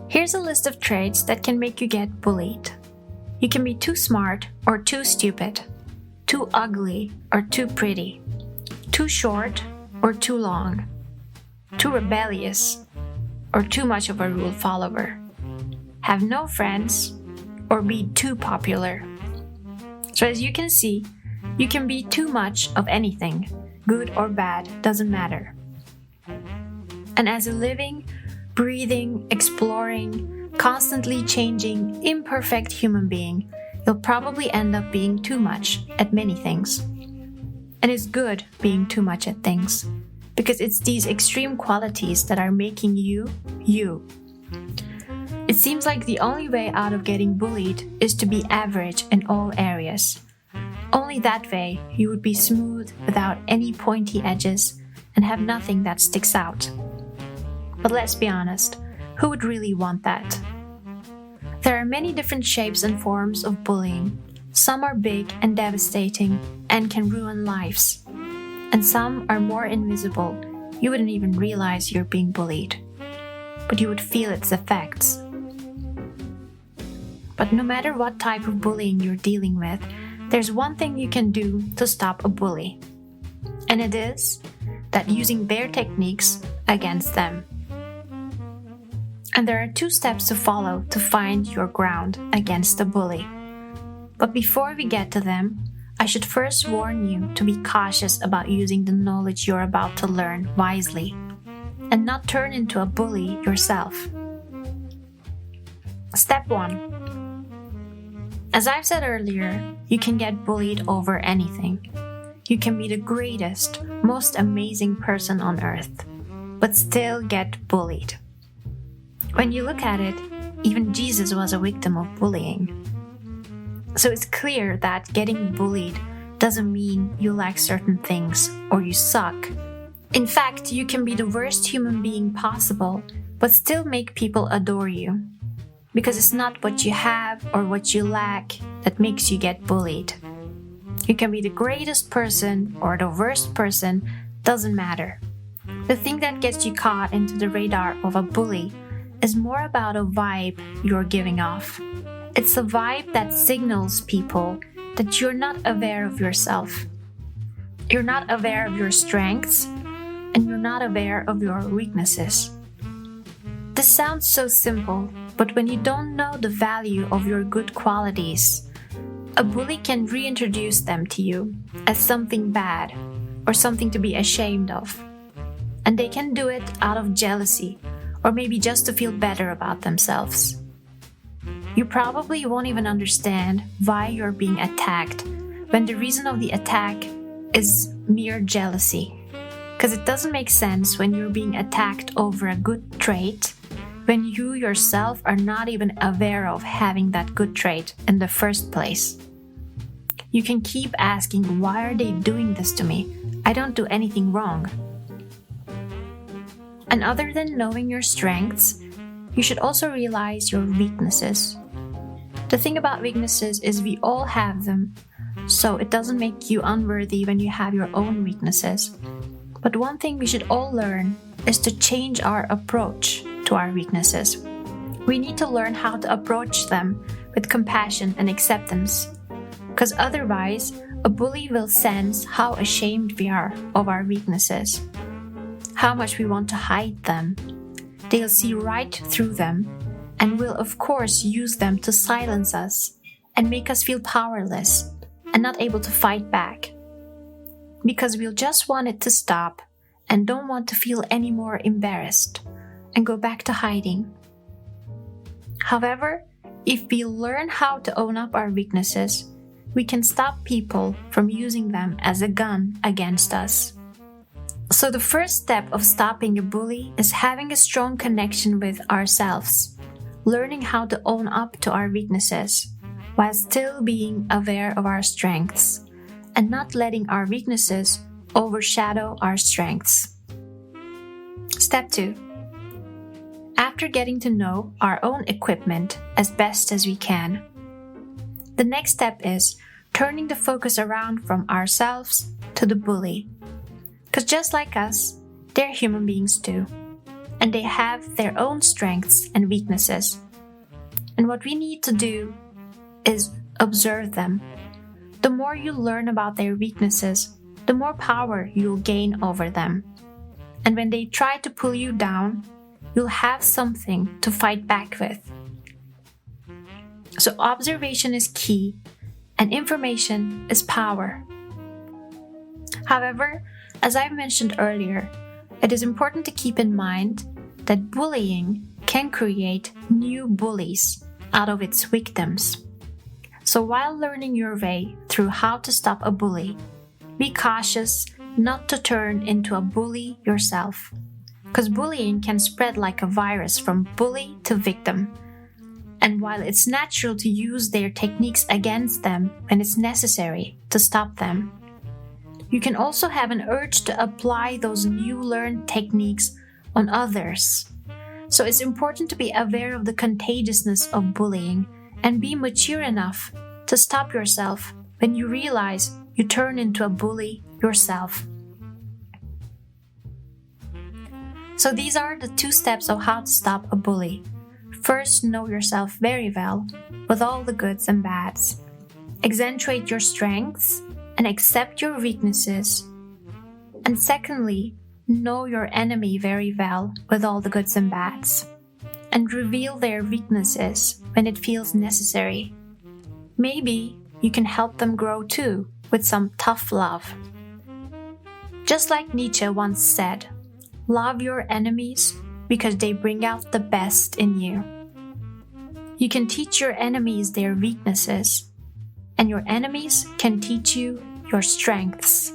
Here's a list of traits that can make you get bullied. You can be too smart or too stupid, too ugly or too pretty, too short or too long, too rebellious or too much of a rule follower, have no friends, or be too popular. So as you can see, you can be too much of anything, good or bad, doesn't matter. And as a living, breathing, exploring, constantly changing, imperfect human being, you'll probably end up being too much at many things. And it's good being too much at things, because it's these extreme qualities that are making you, you. It seems like the only way out of getting bullied is to be average in all areas. Only that way you would be smooth without any pointy edges and have nothing that sticks out. But let's be honest, who would really want that? There are many different shapes and forms of bullying. Some are big and devastating and can ruin lives. And some are more invisible. You wouldn't even realize you're being bullied, but you would feel its effects. But no matter what type of bullying you're dealing with, there's one thing you can do to stop a bully. And it is that using their techniques against them. And there are 2 steps to follow to find your ground against the bully. But before we get to them, I should first warn you to be cautious about using the knowledge you're about to learn wisely, and not turn into a bully yourself. Step 1. As I've said earlier, you can get bullied over anything. You can be the greatest, most amazing person on earth, but still get bullied. When you look at it, even Jesus was a victim of bullying. So it's clear that getting bullied doesn't mean you lack certain things or you suck. In fact, you can be the worst human being possible, but still make people adore you. Because it's not what you have or what you lack that makes you get bullied. You can be the greatest person or the worst person, doesn't matter. The thing that gets you caught into the radar of a bully is more about a vibe you're giving off. It's a vibe that signals people that you're not aware of yourself. You're not aware of your strengths, and you're not aware of your weaknesses. This sounds so simple, but when you don't know the value of your good qualities, a bully can reintroduce them to you as something bad or something to be ashamed of. And they can do it out of jealousy or maybe just to feel better about themselves. You probably won't even understand why you're being attacked when the reason of the attack is mere jealousy. Because it doesn't make sense when you're being attacked over a good trait when you yourself are not even aware of having that good trait in the first place. You can keep asking, why are they doing this to me? I don't do anything wrong. And other than knowing your strengths, you should also realize your weaknesses. The thing about weaknesses is we all have them, so it doesn't make you unworthy when you have your own weaknesses. But one thing we should all learn is to change our approach to our weaknesses. We need to learn how to approach them with compassion and acceptance, because otherwise, a bully will sense how ashamed we are of our weaknesses, how much we want to hide them. They'll see right through them and will of course use them to silence us and make us feel powerless and not able to fight back, because we'll just want it to stop and don't want to feel any more embarrassed and go back to hiding. However, if we learn how to own up our weaknesses, we can stop people from using them as a gun against us. So the first step of stopping a bully is having a strong connection with ourselves, learning how to own up to our weaknesses, while still being aware of our strengths, and not letting our weaknesses overshadow our strengths. Step 2. After getting to know our own equipment as best as we can, the next step is turning the focus around from ourselves to the bully. Because just like us, they're human beings too. and they have their own strengths and weaknesses. And what we need to do is observe them. The more you learn about their weaknesses, the more power you'll gain over them. And when they try to pull you down, you'll have something to fight back with. So observation is key, and information is power. However, as I've mentioned earlier, it is important to keep in mind that bullying can create new bullies out of its victims. So while learning your way through how to stop a bully, be cautious not to turn into a bully yourself, because bullying can spread like a virus from bully to victim. And while it's natural to use their techniques against them when it's necessary to stop them, you can also have an urge to apply those new learned techniques on others. So it's important to be aware of the contagiousness of bullying and be mature enough to stop yourself when you realize you turn into a bully yourself. So these are the 2 steps of how to stop a bully. First, know yourself very well, with all the goods and bads. Accentuate your strengths and accept your weaknesses. And secondly, know your enemy very well, with all the goods and bads. And reveal their weaknesses when it feels necessary. Maybe you can help them grow too, with some tough love. Just like Nietzsche once said, love your enemies because they bring out the best in you. You can teach your enemies their weaknesses, and your enemies can teach you your strengths.